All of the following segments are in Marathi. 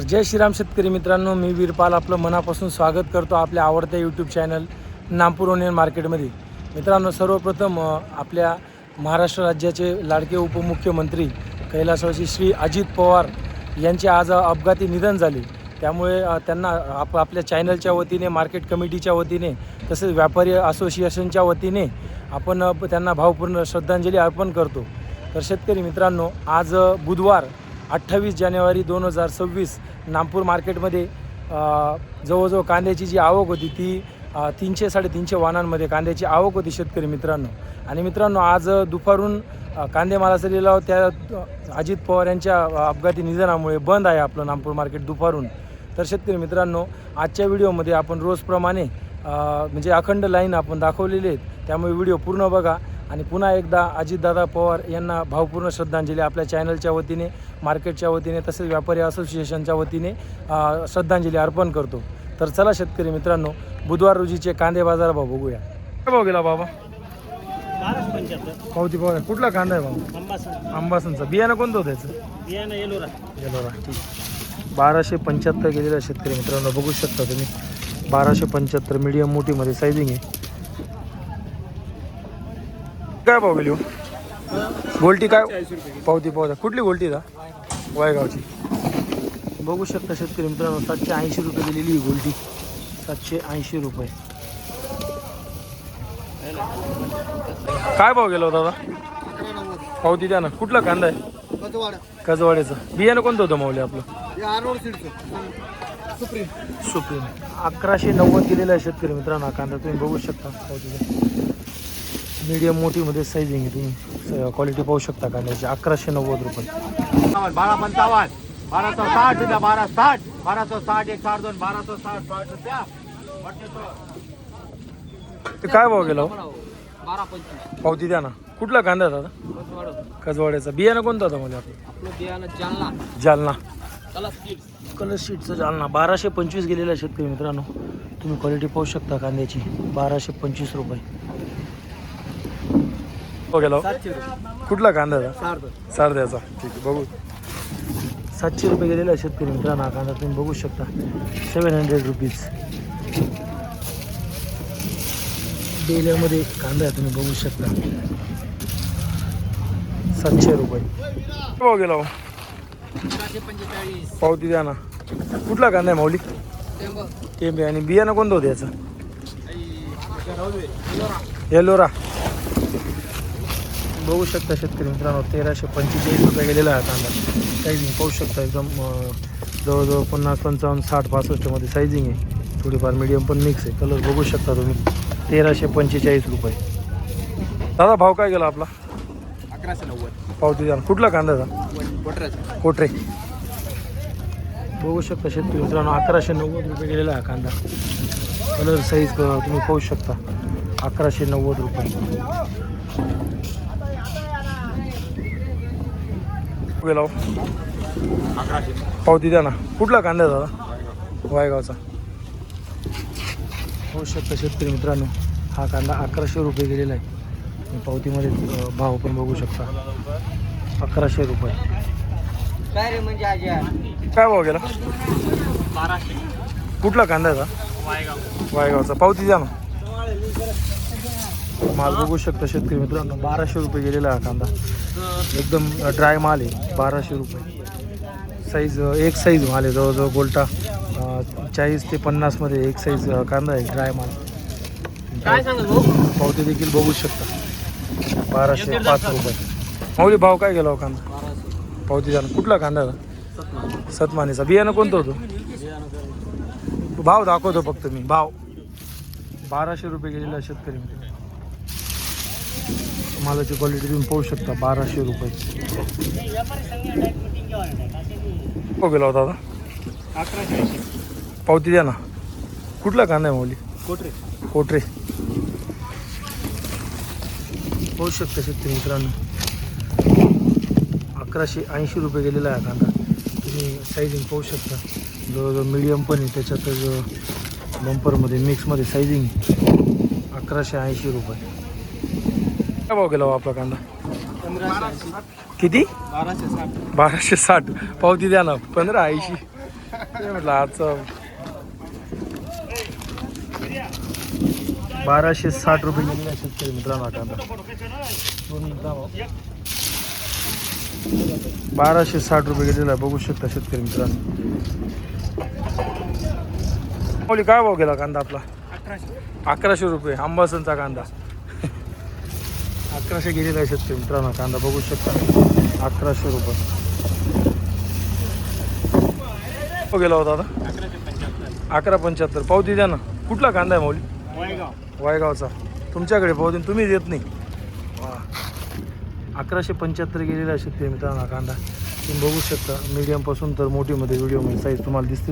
जय श्रीराम शेतकरी मित्रांनो, मी वीरपाल आपलं मनापासून स्वागत करतो आपल्या आवडत्या यूट्यूब चॅनल नागपूर ओनियन मार्केटमध्ये. मित्रांनो, सर्वप्रथम आपल्या महाराष्ट्र राज्याचे लाडके उपमुख्यमंत्री कैलासवासी श्री अजित पवार यांचे आज अपघाती निधन झाले. त्यामुळे त्यांना आपल्या चॅनलच्या वतीने, मार्केट कमिटीच्या वतीने, तसेच व्यापारी असोसिएशनच्या वतीने आपण त्यांना भावपूर्ण श्रद्धांजली अर्पण करतो. तर शेतकरी मित्रांनो, आज बुधवार 28 जानेवारी 2026 नागपूर मार्केटमध्ये जवळजवळ कांद्याची जी आवक होती ती 300-350 वाहनांमध्ये कांद्याची आवक होती शेतकरी मित्रांनो. आणि मित्रांनो, आज दुपारून कांदे मालाचा लिलाव त्या अजित पवार यांच्या अपघाती निधनामुळे बंद आहे आपलं नागपूर मार्केट दुपारून. तर शेतकरी मित्रांनो, आजच्या व्हिडिओमध्ये आपण रोजप्रमाणे म्हणजे अखंड लाईन आपण दाखवलेली आहेत, त्यामुळे व्हिडिओ पूर्ण बघा. आणि पुन्हा एकदा अजितदादा पवार यांना भावपूर्ण श्रद्धांजली आपल्या चॅनलच्या वतीने, मार्केटच्या वतीने, तसेच व्यापारी असोसिएशनच्या वतीने श्रद्धांजली अर्पण करतो. तर चला शेतकरी मित्रांनो, बुधवार रोजीचे कांदे बाजार भाव बघूया. काय भाव गेला बाबा? 1275. पावती पाव. कुठला कांदा आहे बाबा? अंबासनचा. बियाणं कोणतं होतं त्याचं? बियाणं येलोरा. ठीक. 1275 गेलेला शेतकरी मित्रांनो, बघू शकता तुम्ही. 1275 मीडियम मोठीमध्ये सायझिंग आहे. काय भाव गेली गोल्टी? काय पावती पावत्या? कुठली गोल्टी का? वायगावची. बघू शकता शेतकरी मित्रांनो, 780 रुपये दिलेली ही गोल्टी. 780 रुपये. काय भाव गेला होता दादा? पावती द्या ना. कुठला कांदा आहे? कजवाड्याचं. बियाणं कोणतं होतं माऊली आपलं? सुप्रीम. 1190 दिलेला आहे शेतकरी मित्रांनो हा कांदा. तुम्ही बघू शकता पावती. मीडियम मोठीमध्ये सायझिंग आहे. तुम्ही क्वालिटी पाहू शकता कांद्याची. 1190 रुपये. 1255, 1260, 1260, 1260, 162, 1260, ते काय भाव गेला हो? 1225. पावती द्या ना. कुठला कांदा आहे दादा? कजवाड्याचा. बियाणं कोणतं होतं म्हणजे आपलं बियाणं जालना. जालना. कलर शीटचं जालना. 1225 गेलेलं आहे शेतकरी मित्रांनो. तुम्ही क्वालिटी पाहू शकता कांद्याची. 1225 रुपये हो गेला. कुठला कांदा आहे? सारद्याचा. ठीक आहे, बघू. 700 रुपये गेलेला आहे शेतकरी मित्रांनो हा कांदा. तुम्ही बघू शकता. 700 रुपीज डेल्यामध्ये कांदा आहे. तुम्ही बघू शकता. 700 रुपये हो गेला हो. 1245. पावती द्या ना. कुठला कांदा आहे माऊली? टेंबे. आणि बियाणं कोणतं होतं याचं? येलोरा. बघू शकता शेतकरी मित्रांनो, 1345 रुपये गेलेला आहे कांदा. सायझिंग पाहू शकता. एकदम जवळजवळ 50, 55, 60, 65 मध्ये सायझिंग आहे. थोडीफार मीडियम पण मिक्स आहे. कलर बघू शकता तुम्ही. 1345 रुपये. दादा भाव काय गेला आपला? 1190. पावती द्या. कुठला कांदा आहे? कोटरे. बघू शकता शेतकरी मित्रांनो, 1190 रुपये गेलेला आहे कांदा. कलर साईज तुम्ही पाहू शकता. 1190 रुपये गेला. पावती द्या ना. कुठला कांदा आहे दादा? वायगावचा. होऊ शकता शेतकरी मित्रांनो, हा कांदा 1100 रुपये गेलेला आहे. पावतीमध्ये भाव पण बघू शकता. 1100 रुपये. काय रे म्हणजे आज काय भाव गेला? 1200. कुठला कांदा आहे वायगाव. वायगावचा. पावती द्या ना. माल बघू शकता शेतकरी मित्रांनो, 1200 रुपये गेलेला हा कांदा. एकदम ड्राय माल आहे. 1200 रुपये. साईज एक साईज माल आहे. जवळजवळ गोल्टा 40 ते 50 मध्ये एक साईज कांदा आहे. ड्राय माल. काय सांगत भाऊ? पावती देखील बघू शकता. 1205 रुपये. माऊली भाव काय गेला हो कांदा? पावती द्या ना. कुठला कांदा आहे? सतमानीचा. बियाणं कोणतं होतं? भाव दाखवतो फक्त मी. भाव 1200 रुपये गेलेला आहे शेतकरी मित्रांनो. मालाची क्वालिटी तुम्ही पाहू शकता. 1200 रुपये हो गेला होता दादा? 1180. पावती द्या ना. कुठला कांदा आहे माऊली? कोटरे. पाहू शकता शेतकरी मित्रांनो, 1180 रुपये गेलेला आहे कांदा. तुम्ही सायझिंग पाहू शकता. जवळजवळ मीडियम पण आहे. त्याच्यातच बंपरमध्ये मिक्समध्ये सायझिंग 1180 रुपये. काय भाव गेला आपला कांदा? 1580. किती? 1260. 1260. पावती द्या ना. 1580. ते म्हटलं आजचं 1260 रुपये गेलेला शेतकरी मित्रांनो हा कांदा. 1260 रुपये गेलेला आहे, बघू शकता शेतकरी मित्रांनो. बोली काय भाव गेला कांदा आपला? 1100 रुपये अंबासनचा कांदा. 1100 गेलेला आहे शेतकरी मित्रांनो कांदा, बघू शकता 1100 रुपये गेला होता आता. 1175 पावती द्या ना. कुठला कांदा आहे माऊली? वायगावचा. तुमच्याकडे पावती तुम्ही देत नाही. वा 1175 गेलेला आहे शेतकरी मित्रांनो कांदा. तुम्ही बघू शकता मीडियमपासून तर मोठीमध्ये व्हिडिओमध्ये साईज तुम्हाला दिसते.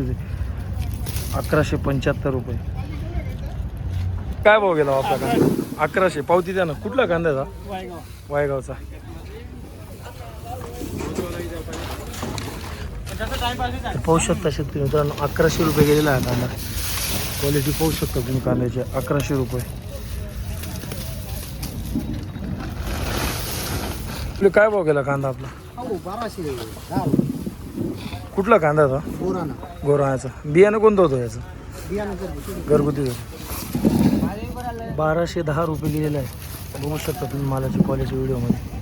1175 रुपये. काय भाव गेला आपला कांदा? 1100 पावती द्या ना. कुठला कांदा आहे? वायगावचा. पाहू शकता शेतकरी मित्रांनो 1100 रुपये गेलेला आहे कांदा. क्वालिटी पाहू शकता तुम्ही कांद्याची. 1100 रुपये. आपले काय भाव गेला कांदा आपला? 1210 कुठला कांदा होता? बोराना गोराण्याचा. बियाणं कोणतं होतं याचं? बियाणं घरगुती. 1210 रुपये गेलेला आहे, बघू शकता तुम्ही मालाची क्वालिटी व्हिडिओमध्ये.